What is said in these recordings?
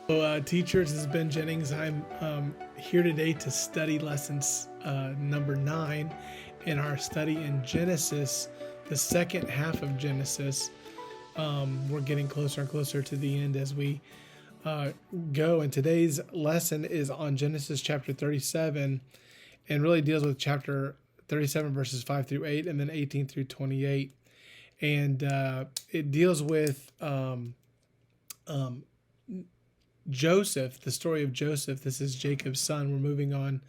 Teachers, this is Ben Jennings. I'm here today to study lessons number 9 in our study in Genesis, the second half of Genesis. We're getting closer and closer to the end as we go, and today's lesson is on Genesis chapter 37 and really deals with chapter 37 verses 5 through 8 and then 18 through 28. And it deals with Joseph, the story of Joseph. This is Jacob's son. We're moving on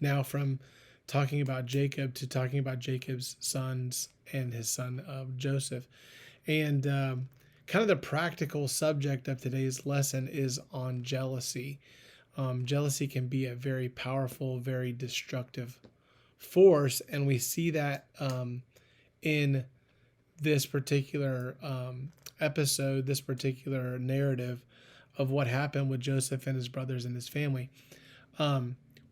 now from talking about Jacob to talking about Jacob's sons and his son Joseph. And kind of the practical subject of today's lesson is on jealousy. Jealousy can be a very powerful, very destructive force, and we see that in this particular episode, this particular narrative of what happened with Joseph and his brothers and his family.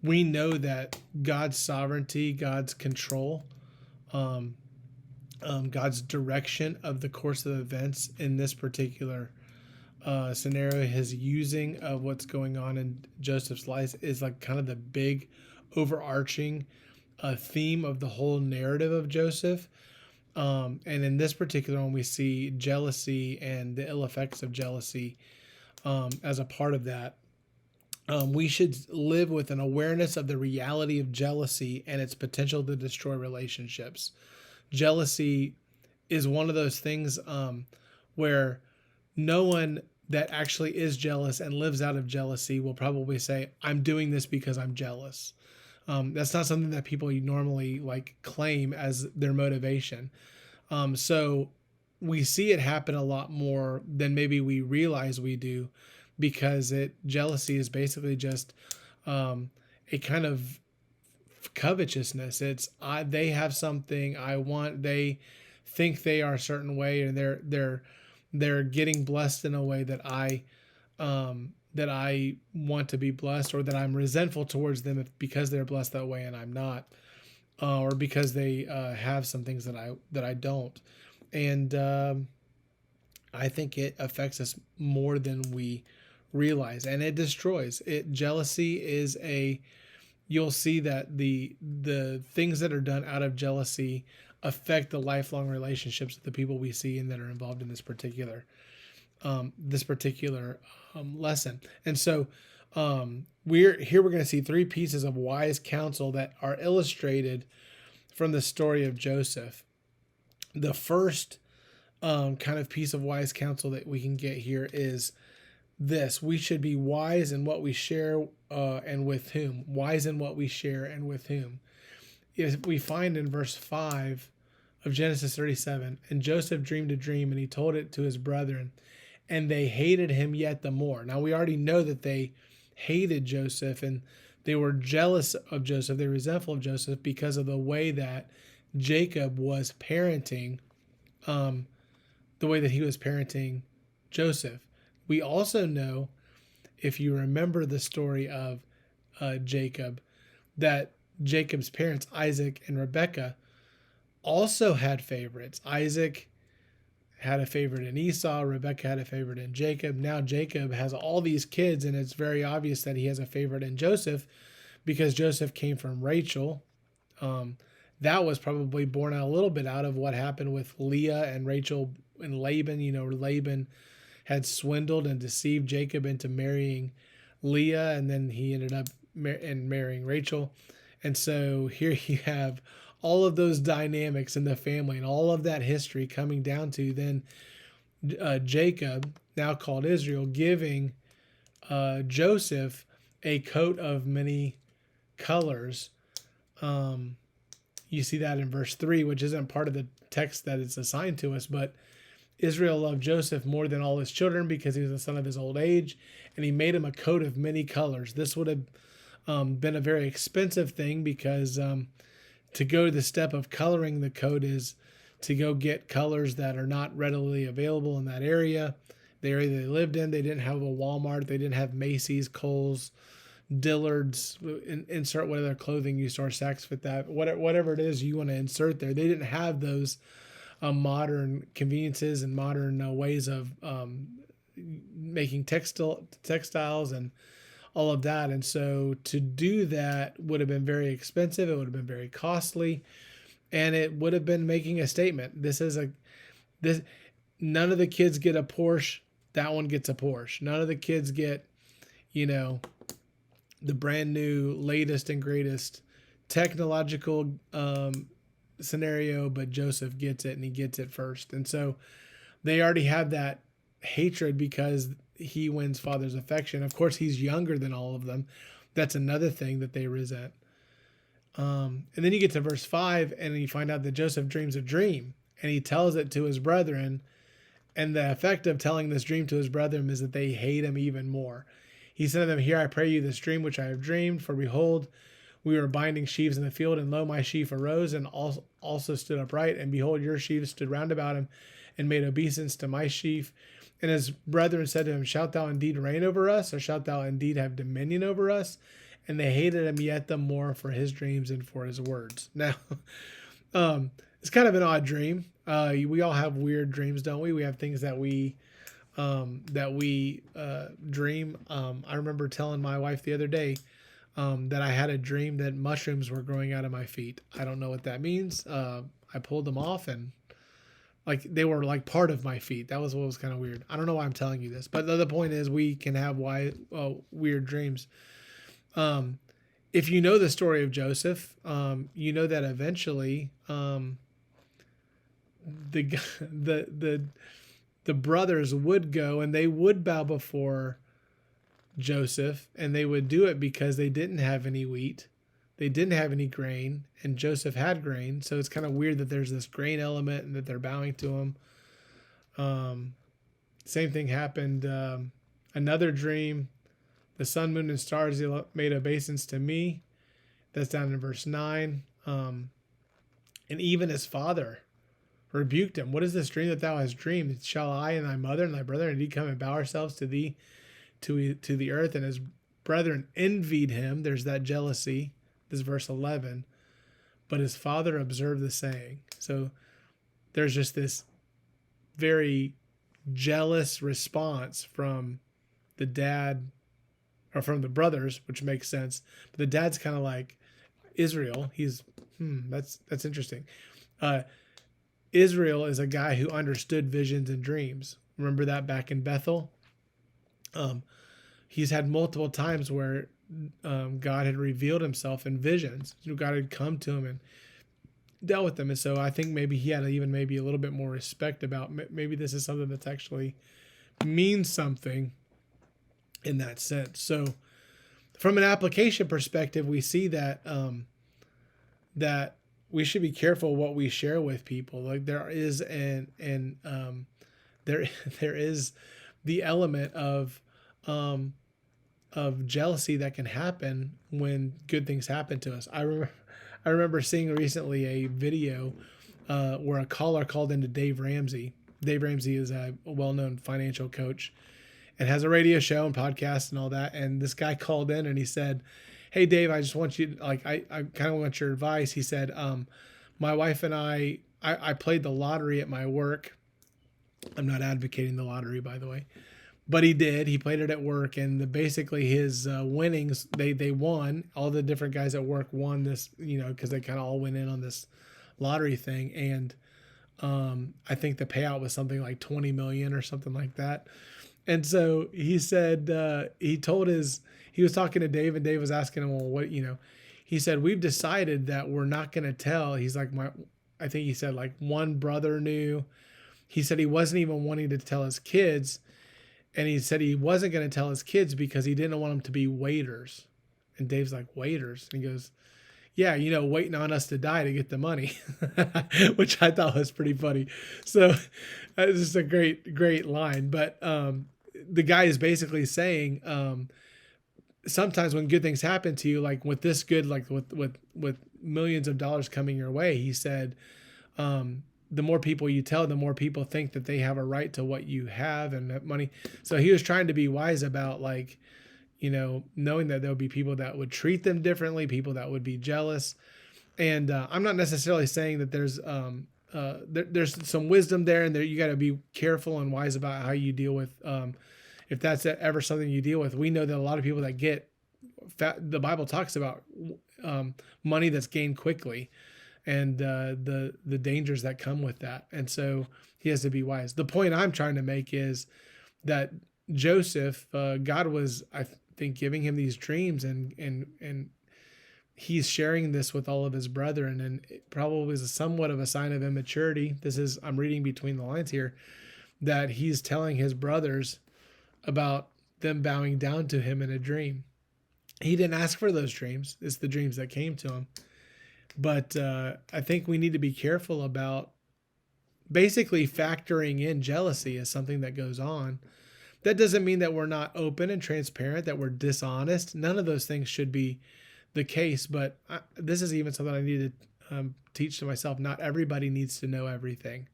We know that God's sovereignty, God's control, God's direction of the course of events in this particular scenario, his using of what's going on in Joseph's life is like kind of the big overarching theme of the whole narrative of Joseph. And in this particular one, we see jealousy and the ill effects of jealousy as a part of that. We should live with an awareness of the reality of jealousy and its potential to destroy relationships. Jealousy is one of those things where no one that actually is jealous and lives out of jealousy will probably say, I'm doing this because I'm jealous. That's not something that people normally claim as their motivation. So we see it happen a lot more than maybe we realize we do, because jealousy is basically just a kind of covetousness. It's they have something I want. They think they are a certain way, and they're getting blessed in a way that I want to be blessed, or that I'm resentful towards them because they're blessed that way and I'm not, or because they have some things that I don't. And I think it affects us more than we realize, and it destroys it. Jealousy is you'll see that the things that are done out of jealousy affect the lifelong relationships of the people we see and that are involved in this particular lesson. And so we're going to see 3 pieces of wise counsel that are illustrated from the story of Joseph. The first kind of piece of wise counsel that we can get here is this: we should be wise in what we share and with whom. Wise in what we share and with whom. If we find in verse 5 of Genesis 37, and Joseph dreamed a dream, and he told it to his brethren, and they hated him yet the more. Now we already know that they hated Joseph, and they were jealous of Joseph. They were resentful of Joseph because of the way that Jacob was parenting, the way that he was parenting Joseph. We also know, if you remember the story of Jacob, that Jacob's parents, Isaac and Rebekah, also had favorites. Isaac had a favorite in Esau. Rebekah had a favorite in Jacob. Now Jacob has all these kids, and it's very obvious that he has a favorite in Joseph because Joseph came from Rachel. That was probably born out a little bit out of what happened with Leah and Rachel and Laban. Laban had swindled and deceived Jacob into marrying Leah, and then he ended up marrying Rachel. And so here you have all of those dynamics in the family and all of that history coming down to then Jacob, now called Israel, giving Joseph a coat of many colors. You see that in verse 3, which isn't part of the text that it's assigned to us, but Israel loved Joseph more than all his children because he was the son of his old age, and he made him a coat of many colors. This would have been a very expensive thing, because to go to the step of coloring the coat is to go get colors that are not readily available in that area. The area they lived in, they didn't have a Walmart, they didn't have Macy's, Kohl's, Dillard's, insert whatever clothing you store, Saks Fifth Avenue, whatever it is you want to insert there. They didn't have those modern conveniences and modern ways of making textiles and all of that. And so to do that would have been very expensive. It would have been very costly, and it would have been making a statement. This. None of the kids get a Porsche. That one gets a Porsche. None of the kids get, the brand new, latest and greatest technological scenario, but Joseph gets it, and he gets it first. And so they already have that hatred because he wins father's affection. Of course, he's younger than all of them. That's another thing that they resent. And then you get to verse 5, and you find out that Joseph dreams a dream, and he tells it to his brethren. And the effect of telling this dream to his brethren is that they hate him even more. He said to them, "Here I pray you this dream which I have dreamed. For behold, we were binding sheaves in the field, and lo, my sheaf arose and also stood upright. And behold, your sheaves stood round about him and made obeisance to my sheaf. And his brethren said to him, Shalt thou indeed reign over us, or shalt thou indeed have dominion over us? And they hated him yet the more for his dreams and for his words." Now, it's kind of an odd dream. We all have weird dreams, don't we? We have things that we dream. I remember telling my wife the other day that I had a dream that mushrooms were growing out of my feet. I don't know what that means. I pulled them off, and like they were like part of my feet. That was what was kind of weird. I don't know why I'm telling you this, but the point is we can have weird dreams. If you know the story of Joseph, you know that eventually the brothers would go and they would bow before Joseph, and they would do it because they didn't have any wheat, they didn't have any grain, and Joseph had grain. So it's kind of weird that there's this grain element and that they're bowing to him. Same thing happened. Another dream, the sun, moon, and stars he made obeisance to me. That's down in verse 9. And even his father rebuked him. "What is this dream that thou hast dreamed? Shall I and thy mother and thy brother indeed come and bow ourselves to thee, to the earth?" And his brethren envied him. There's that jealousy. This is verse 11. But his father observed the saying. So there's just this very jealous response from the dad, or from the brothers, which makes sense. But the dad's kind of like Israel. He's that's interesting. Israel is a guy who understood visions and dreams. Remember that back in Bethel? He's had multiple times where God had revealed himself in visions. God had come to him and dealt with them. And so I think maybe he had even maybe a little bit more respect about maybe this is something that's actually means something in that sense. So from an application perspective, we see that that we should be careful what we share with people. Like there is there is the element of jealousy that can happen when good things happen to us. I remember seeing recently a video where a caller called into Dave Ramsey. Dave Ramsey is a well-known financial coach and has a radio show and podcast and all that. And this guy called in and he said, "Hey Dave, I just want you, I kind of want your advice." He said, "My wife and I played the lottery at my work." I'm not advocating the lottery, by the way, but he did. He played it at work, and basically his winnings, they won. All the different guys at work won this, because they kind of all went in on this lottery thing. And I think the payout was something like 20 million or something like that. And so he said, he was talking to Dave, and Dave was asking him, well, what, he said, "We've decided that we're not going to tell." He's like, I think he said like one brother knew. He said he wasn't even wanting to tell his kids. And he said he wasn't going to tell his kids because he didn't want them to be waiters. And Dave's like, "Waiters?" And he goes, "Yeah, waiting on us to die to get the money," which I thought was pretty funny. So it's just a great line. But the guy is basically saying, sometimes when good things happen to you, like with this good, like with millions of dollars coming your way, he said, the more people you tell, the more people think that they have a right to what you have and that money. So he was trying to be wise about knowing that there'll be people that would treat them differently, people that would be jealous. And I'm not necessarily saying that there's some wisdom there, and there you got to be careful and wise about how you deal with if that's ever something you deal with. We know that a lot of people that get the Bible talks about money that's gained quickly, and the dangers that come with that. And so he has to be wise. The point I'm trying to make is that Joseph, God was, I think, giving him these dreams, and he's sharing this with all of his brethren, and it probably is somewhat of a sign of immaturity. I'm reading between the lines here, that he's telling his brothers about them bowing down to him in a dream. He didn't ask for those dreams. It's the dreams that came to him. But I think we need to be careful about basically factoring in jealousy as something that goes on. That doesn't mean that we're not open and transparent, that we're dishonest. None of those things should be the case. But this is even something I need to teach to myself. Not everybody needs to know everything.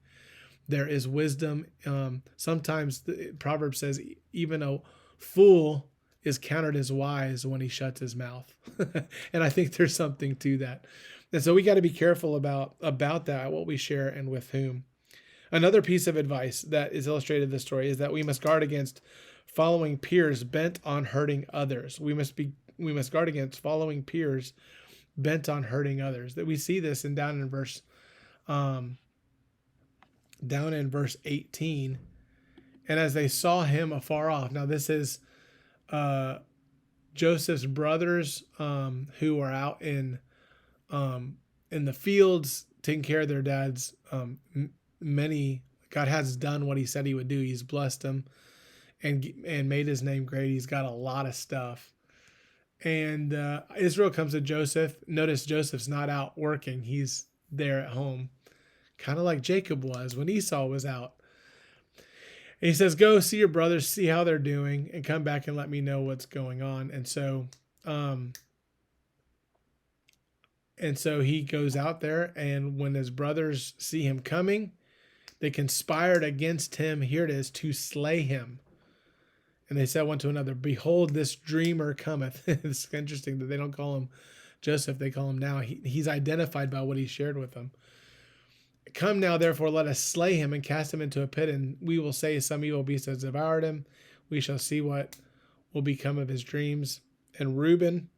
There is wisdom. Sometimes the proverb says even a fool is counted as wise when he shuts his mouth. And I think there's something to that. And so we got to be careful about that, what we share and with whom. Another piece of advice that is illustrated in this story is that we must guard against following peers bent on hurting others. We must guard against following peers bent on hurting others. That we see this down in verse 18. And as they saw him afar off. Now this is Joseph's brothers who are out in the fields taking care of their dad's God has done what he said he would do. He's blessed him and made his name great. He's got a lot of stuff. And Israel comes to Joseph. Notice Joseph's not out working. He's there at home, kind of like Jacob was when Esau was out. And he says, go see your brothers, see how they're doing, and come back and let me know what's going on. And so he goes out there, and when his brothers see him coming, they conspired against him, here it is, to slay him. And they said one to another, behold, this dreamer cometh. It's interesting that they don't call him Joseph, they call him now. He's identified by what he shared with them. Come now, therefore, let us slay him and cast him into a pit, and we will say some evil beast has devoured him. We shall see what will become of his dreams. And Reuben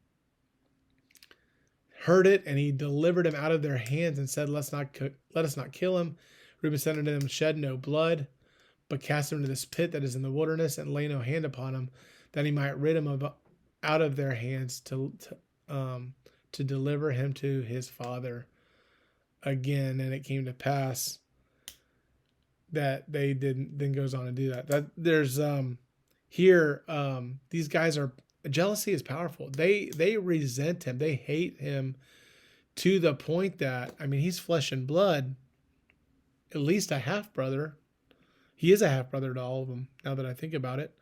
heard it, and he delivered him out of their hands and said, let us not kill him. Reuben said unto them, shed no blood, but cast him into this pit that is in the wilderness, and lay no hand upon him, that he might rid him out of their hands to deliver him to his father again. And it came to pass that they didn't. Then goes on to do that. That there's here these guys are, jealousy is powerful. They resent him. They hate him to the point that, I mean, he's flesh and blood. At least a half brother. He is a half brother to all of them. Now that I think about it,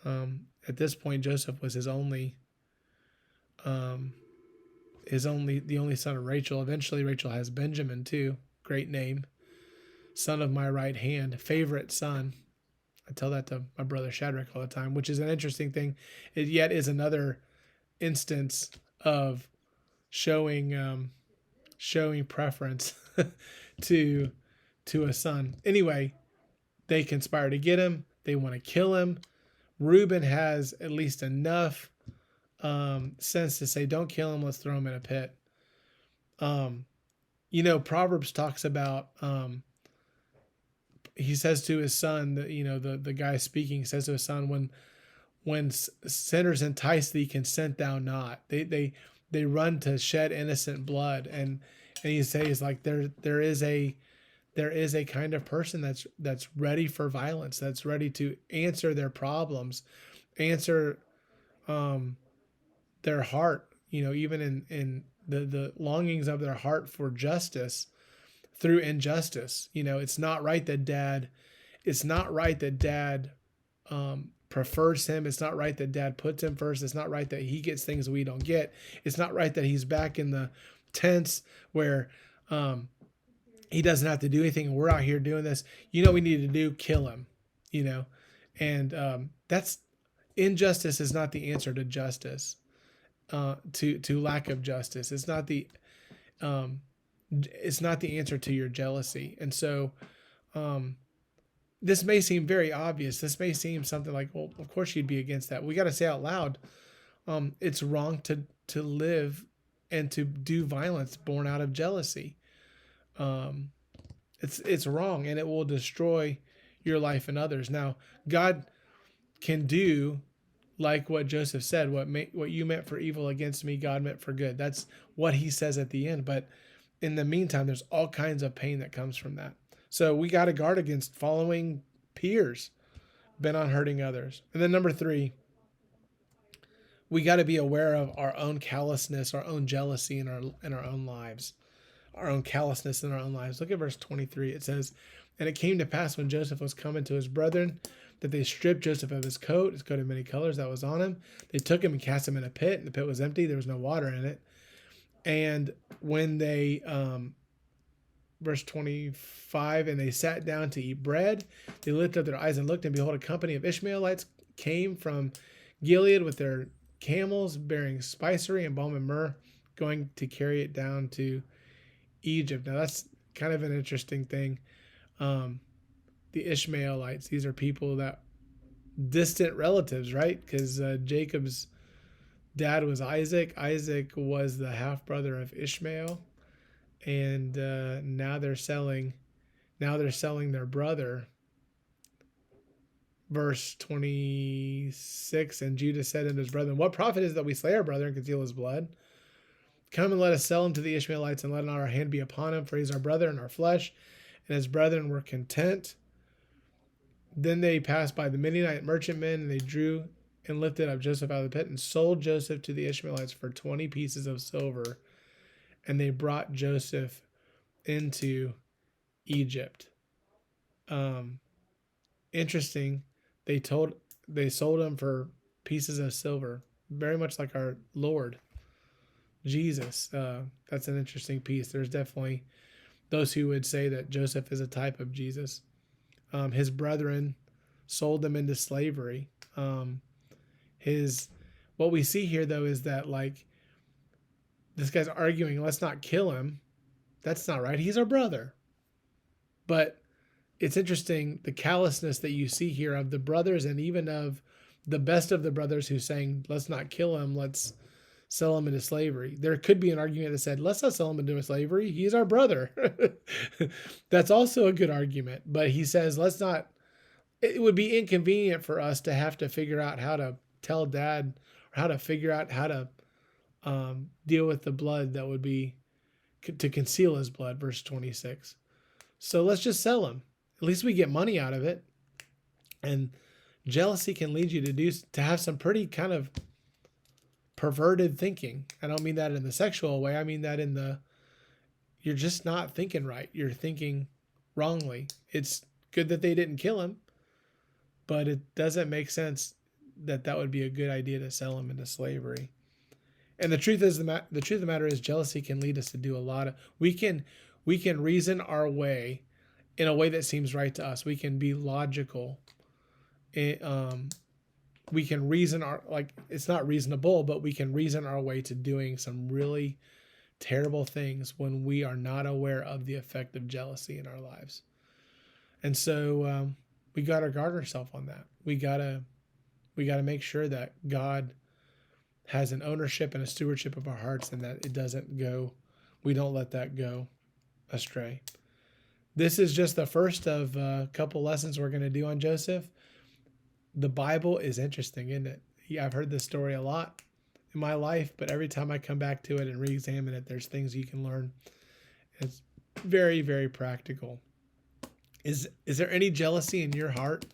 at this point, Joseph was the only son of Rachel. Eventually, Rachel has Benjamin too. Great name, son of my right hand, favorite son. I tell that to my brother Shadrach all the time, which is an interesting thing. It yet is another instance of showing preference to a son. Anyway, they conspire to get him. They want to kill him. Reuben has at least enough sense to say, don't kill him. Let's throw him in a pit. Proverbs talks about, he says to his son, the guy speaking says to his son, when sinners entice thee, consent thou not. They run to shed innocent blood. And he says, like, there is a kind of person that's ready for violence, that's ready to answer their problems, answer their heart, even in the longings of their heart for justice through injustice. It's not right that dad prefers him. It's not right that dad puts him first. It's not right that he gets things we don't get. It's not right that he's back in the tents where he doesn't have to do anything, and we're out here doing this. We need to do? Kill him. And that's, injustice is not the answer to justice, to lack of justice. It's not the answer to your jealousy. And so this may seem very obvious. This may seem something like, well, of course you'd be against that. We got to say out loud, it's wrong to live and to do violence born out of jealousy. Um, it's wrong, and it will destroy your life and others. Now, God can do like what Joseph said, what you meant for evil against me, God meant for good. That's what he says at the end. But in the meantime, there's all kinds of pain that comes from that. So we got to guard against following peers bent on hurting others. And then number 3, we got to be aware of our own callousness, our own jealousy in our own lives, our own callousness in our own lives. Look at verse 23. It says, "And it came to pass when Joseph was coming to his brethren that they stripped Joseph of his coat of many colors that was on him. They took him and cast him in a pit, and the pit was empty. There was no water in it. And when they, verse 25, and they sat down to eat bread, they lifted up their eyes and looked, and behold, a company of Ishmaelites came from Gilead with their camels bearing spicery and balm and myrrh, going to carry it down to Egypt." Now that's kind of an interesting thing. The Ishmaelites, these are people that distant relatives, right? Because Jacob's dad was Isaac. Isaac was the half brother of Ishmael, and now they're selling their brother. Verse 26, "And Judah said unto his brethren, What profit is that we slay our brother and conceal his blood? Come and let us sell him to the Ishmaelites, and let not our hand be upon him, for he is our brother and our flesh." And his brethren were content. Then they passed by the Midianite merchantmen, and they drew and lifted up Joseph out of the pit, and sold Joseph to the Ishmaelites for 20 pieces of silver. And they brought Joseph into Egypt. Interesting. They sold him for pieces of silver, very much like our Lord Jesus. That's an interesting piece. There's definitely those who would say that Joseph is a type of Jesus. His brethren sold them into slavery. What we see here though is that like this guy's arguing, let's not kill him. That's not right. He's our brother. But it's interesting the callousness that you see here of the brothers, and even of the best of the brothers who's saying, let's not kill him, let's sell him into slavery. There could be an argument that said, let's not sell him into slavery. He's our brother. That's also a good argument. But he says, it would be inconvenient for us to have to figure out how to tell dad, or how to figure out how to deal with the blood that would be to conceal his blood, verse 26. So let's just sell him. At least we get money out of it. And jealousy can lead you to have some pretty kind of perverted thinking. I don't mean that in the sexual way. I mean that you're just not thinking right. You're thinking wrongly. It's good that they didn't kill him, but it doesn't make sense that would be a good idea to sell him into slavery. And the truth of the matter is, jealousy can lead us to do a lot of. We can reason our way in a way that seems right to us. We can be logical. We can reason it's not reasonable, but we can reason our way to doing some really terrible things when we are not aware of the effect of jealousy in our lives. And so we got to guard ourselves on that. We got to make sure that God has an ownership and a stewardship of our hearts, and that we don't let that go astray. This is just the first of a couple lessons we're going to do on Joseph. The Bible is interesting, isn't it? I've heard this story a lot in my life, but every time I come back to it and re-examine it, there's things you can learn. It's very, very practical. Is there any jealousy in your heart?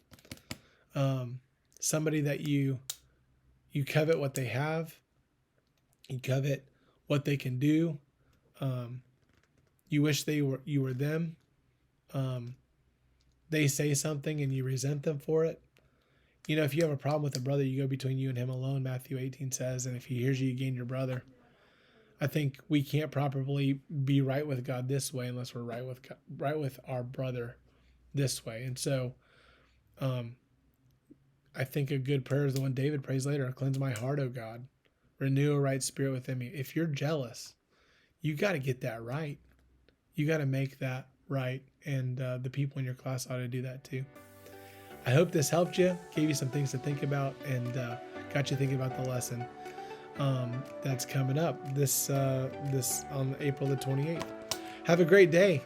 Somebody that you covet what they have, you covet what they can do. You wish you were them. They say something and you resent them for it. If you have a problem with a brother, you go between you and him alone, Matthew 18 says, and if he hears you, you gain your brother. I think we can't properly be right with God this way unless we're right with our brother this way. And so I think a good prayer is the one David prays later: "Cleanse my heart, O God. Renew a right spirit within me." If you're jealous, you got to get that right. You got to make that right. And the people in your class ought to do that too. I hope this helped you, gave you some things to think about, and got you thinking about the lesson that's coming up this on April the 28th. Have a great day.